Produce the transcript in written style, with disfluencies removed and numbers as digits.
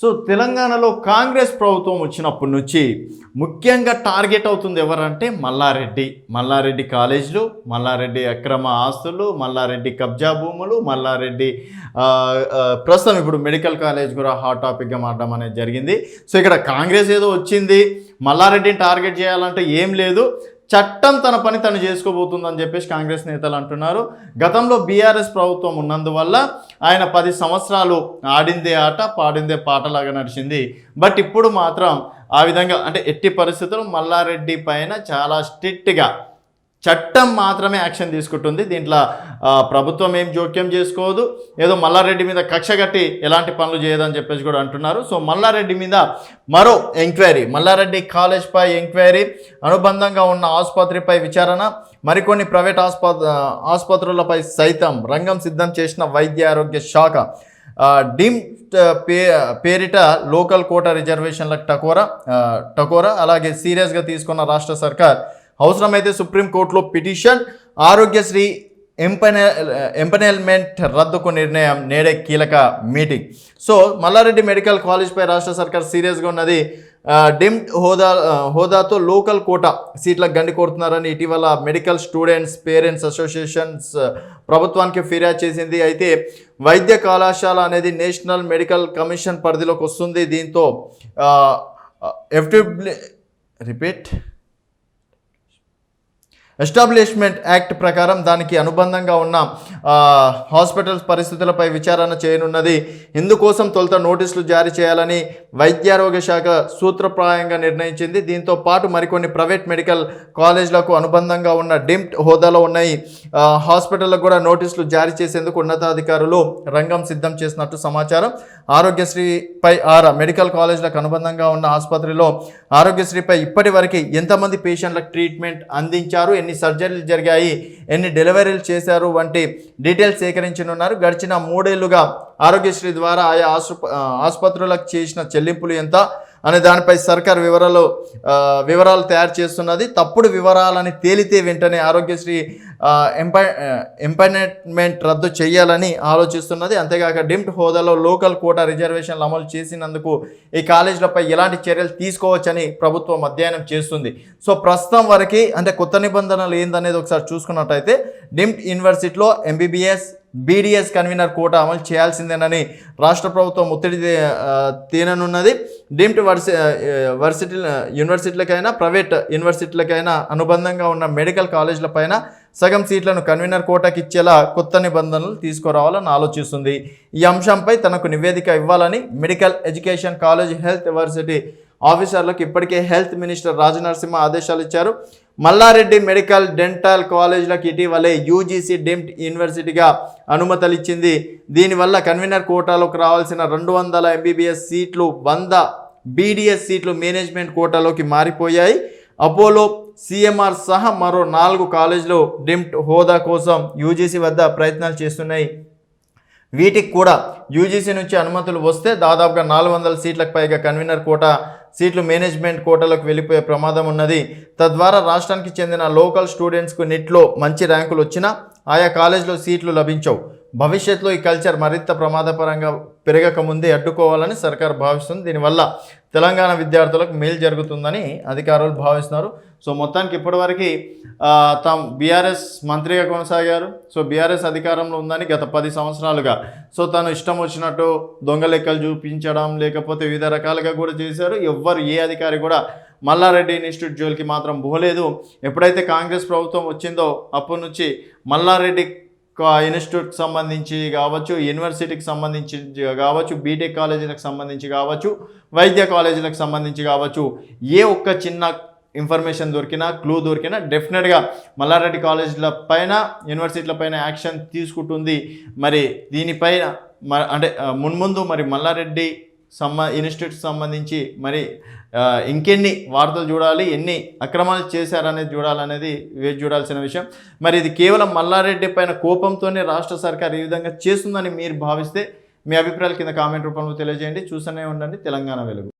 So తెలంగాణలో కాంగ్రెస్ ప్రభుత్వం వచ్చినప్పటి నుంచి ముఖ్యంగా టార్గెట్ అవుతుంది ఎవరంటే మల్లారెడ్డి కాలేజీలు, మల్లారెడ్డి అక్రమ ఆస్తులు, మల్లారెడ్డి కబ్జా భూములు, మల్లారెడ్డి ప్రస్తుతం ఇప్పుడు మెడికల్ కాలేజ్ కూడా హాట్ టాపిక్గా మారడం అనేది జరిగింది. సో ఇక్కడ కాంగ్రెస్ ఏదో వచ్చింది, మల్లారెడ్డిని టార్గెట్ చేయాలంటే ఏం లేదు, చట్టం తన పని తను చేసుకోబోతుందని చెప్పేసి కాంగ్రెస్ నేతలు అంటున్నారు. గతంలో బీఆర్ఎస్ ప్రభుత్వం ఉన్నందువల్ల ఆయన 10 సంవత్సరాలు ఆడిందే ఆట పాడిందే పాటలాగా నడిచింది. బట్ ఇప్పుడు మాత్రం ఆ విధంగా అంటే ఎట్టి పరిస్థితులు మల్లారెడ్డి పైన చాలా స్ట్రిక్ట్గా చట్టం మాత్రమే యాక్షన్ తీసుకుంటుంది. దీంట్లో ప్రభుత్వం ఏం జోక్యం చేసుకోదు, ఏదో మల్లారెడ్డి మీద కక్ష కట్టి ఎలాంటి పనులు చేయదని చెప్పేసి కూడా అంటున్నారు. సో మల్లారెడ్డి మీద మరో ఎంక్వైరీ, మల్లారెడ్డి కాలేజ్పై ఎంక్వైరీ, అనుబంధంగా ఉన్న ఆసుపత్రిపై విచారణ, మరికొన్ని ప్రైవేట్ ఆసుపత్రులపై సైతం రంగం సిద్ధం చేసిన వైద్య ఆరోగ్య శాఖ. డీమ్ పేరిట లోకల్ కోటా రిజర్వేషన్లకు టకోరా అలాగే సీరియస్గా తీసుకున్న రాష్ట్ర సర్కార్. అవసరమైతే సుప్రీంకోర్టులో పిటిషన్. ఆరోగ్యశ్రీ ఎంపనెల్మెంట్ రద్దుకు నిర్ణయం. నేడే కీలక మీటింగ్. సో మల్లారెడ్డి మెడికల్ కాలేజ్పై రాష్ట్ర సర్కార్ సీరియస్గా ఉన్నది. డిమ్డ్ హోదాతో లోకల్ కోటా సీట్లకు గండి కోరుతున్నారని ఇటీవల మెడికల్ స్టూడెంట్స్ పేరెంట్స్ అసోసియేషన్స్ ప్రభుత్వానికి ఫిర్యాదు చేసింది. అయితే వైద్య కళాశాల అనేది నేషనల్ మెడికల్ కమిషన్ పరిధిలోకి వస్తుంది. దీంతో ఎస్టాబ్లిష్మెంట్ యాక్ట్ ప్రకారం దానికి అనుబంధంగా ఉన్న హాస్పిటల్స్ పరిస్థితులపై విచారణ చేయనున్నది. ఇందుకోసం తొలుత నోటీసులు జారీ చేయాలని వైద్యారోగ్య శాఖ సూత్రప్రాయంగా నిర్ణయించింది. దీంతో పాటు మరికొన్ని ప్రైవేట్ మెడికల్ కాలేజీలకు అనుబంధంగా ఉన్న డిమ్డ్ హోదాలో ఉన్నాయి హాస్పిటళ్లకు కూడా నోటీసులు జారీ చేసేందుకు ఉన్నతాధికారులు రంగం సిద్ధం చేసినట్టు సమాచారం. ఆరోగ్యశ్రీపై మెడికల్ కాలేజీలకు అనుబంధంగా ఉన్న ఆసుపత్రిలో ఆరోగ్యశ్రీపై ఇప్పటి వరకు ఎంతమంది పేషెంట్లకు ట్రీట్మెంట్ అందించారు, ఎన్ని సర్జరీలు జరిగాయి, ఎన్ని డెలివరీలు చేశారు వంటి డీటెయిల్స్ సేకరించనున్నారు. గడిచిన 3 ఏళ్లుగా ఆరోగ్యశ్రీ ద్వారా ఆయా ఆసుపత్రులకు చేసిన చెల్లింపులు ఎంత అనే దానిపై సర్కార్ వివరాలు తయారు చేస్తున్నది. తప్పుడు వివరాలని తేలితే వెంటనే ఆరోగ్యశ్రీ ఎంపనెల్మెంట్ రద్దు చేయాలని ఆలోచిస్తున్నది. అంతేగాక డిమ్డ్ హోదాలో లోకల్ కోటా రిజర్వేషన్లు అమలు చేసినందుకు ఈ కాలేజీలపై ఎలాంటి చర్యలు తీసుకోవచ్చని ప్రభుత్వం అధ్యయనం చేస్తుంది. సో ప్రస్తుతం వరకు అంటే కొత్త నిబంధనలు ఏందనేది ఒకసారి చూసుకున్నట్టయితే డిమ్డ్ యూనివర్సిటీలో ఎంబీబీఎస్ బీడీఎస్ కన్వీనర్ కోటా అమలు చేయాల్సిందేనని రాష్ట్ర ప్రభుత్వం ఒత్తిడి తేననున్నది. డీమ్డ్ యూనివర్సిటీలకైనా ప్రైవేట్ యూనివర్సిటీలకైనా అనుబంధంగా ఉన్న మెడికల్ కాలేజీలపైన సగం సీట్లను కన్వీనర్ కోటాకి ఇచ్చేలా కొత్త నిబంధనలు తీసుకురావాలని ఆలోచిస్తుంది. ఈ అంశంపై తనకు నివేదిక ఇవ్వాలని medical education college health university ఆఫీసర్లకు ఇప్పటికే హెల్త్ మినిస్టర్ రాజనరసింహ ఆదేశాలు ఇచ్చారు. మల్లారెడ్డి మెడికల్ డెంటల్ కాలేజీలకు ఇటీవలే యూజీసీ డీమ్డ్ యూనివర్సిటీగా అనుమతులు ఇచ్చింది. దీనివల్ల కన్వీనర్ కోటాలోకి రావాల్సిన 200 ఎంబీబీఎస్ సీట్లు 100 బీడీఎస్ సీట్లు మేనేజ్మెంట్ కోటాలోకి మారిపోయాయి. అపోలో సిఎంఆర్ సహా మరో 4 కాలేజీలు డీమ్డ్ హోదా కోసం యూజీసీ వద్ద ప్రయత్నాలు చేస్తున్నాయి. వీటికి కూడా యూజీసీ నుంచి అనుమతులు వస్తే దాదాపుగా 400 సీట్లకు పైగా కన్వీనర్ కోటా సీట్లు మేనేజ్మెంట్ కోటాలకు వెళ్ళిపోయే ప్రమాదం ఉన్నది. తద్వారా రాష్ట్రానికి చెందిన లోకల్ స్టూడెంట్స్కు నెట్లో మంచి ర్యాంకులు వచ్చినా ఆయా కాలేజీలో సీట్లు లభించవు. భవిష్యత్తులో ఈ కల్చర్ మరింత ప్రమాదపరంగా పెరగకముందే అడ్డుకోవాలని సర్కార్ భావిస్తుంది. దీనివల్ల తెలంగాణ విద్యార్థులకు మేలు జరుగుతుందని అధికారులు భావిస్తున్నారు. సో మొత్తానికి ఇప్పటివరకు తాము బీఆర్ఎస్ మంత్రిగా కొనసాగారు. సో బీఆర్ఎస్ అధికారంలో ఉందని గత 10 సంవత్సరాలుగా సో తను ఇష్టం వచ్చినట్టు దొంగ లెక్కలు చూపించడం లేకపోతే వివిధ రకాలుగా కూడా చేశారు. ఎవ్వరు ఏ అధికారి కూడా మల్లారెడ్డి ఇన్స్టిట్యూట్ జోలికి మాత్రం పోలేదు. ఎప్పుడైతే కాంగ్రెస్ ప్రభుత్వం వచ్చిందో అప్పటి నుంచి మల్లారెడ్డి ఇన్స్టిట్యూట్కి సంబంధించి కావచ్చు, యూనివర్సిటీకి సంబంధించి కావచ్చు, బీటెక్ కాలేజీలకు సంబంధించి కావచ్చు, వైద్య కాలేజీలకు సంబంధించి కావచ్చు, ఏ ఒక్క చిన్న ఇన్ఫర్మేషన్ దొరికినా క్లూ దొరికినా డెఫినెట్గా మల్లారెడ్డి కాలేజీల పైన యూనివర్సిటీల పైన యాక్షన్ తీసుకుంటుంది. మరి దీనిపైన అంటే మున్ముందు మరి మల్లారెడ్డి ఇన్స్టిట్యూట్కి సంబంధించి మరి ఇంకెన్ని వార్తలు చూడాలి, ఎన్ని అక్రమాలు చేశారనేది చూడాలనేది వేచి చూడాల్సిన విషయం. మరి ఇది కేవలం మల్లారెడ్డి పైన కోపంతోనే రాష్ట్ర సర్కార్ ఈ విధంగా చేస్తుందని మీరు భావిస్తే మీ అభిప్రాయాలు కింద కామెంట్ రూపంలో తెలియజేయండి. చూస్తూనే ఉండండి తెలంగాణ వెలుగు.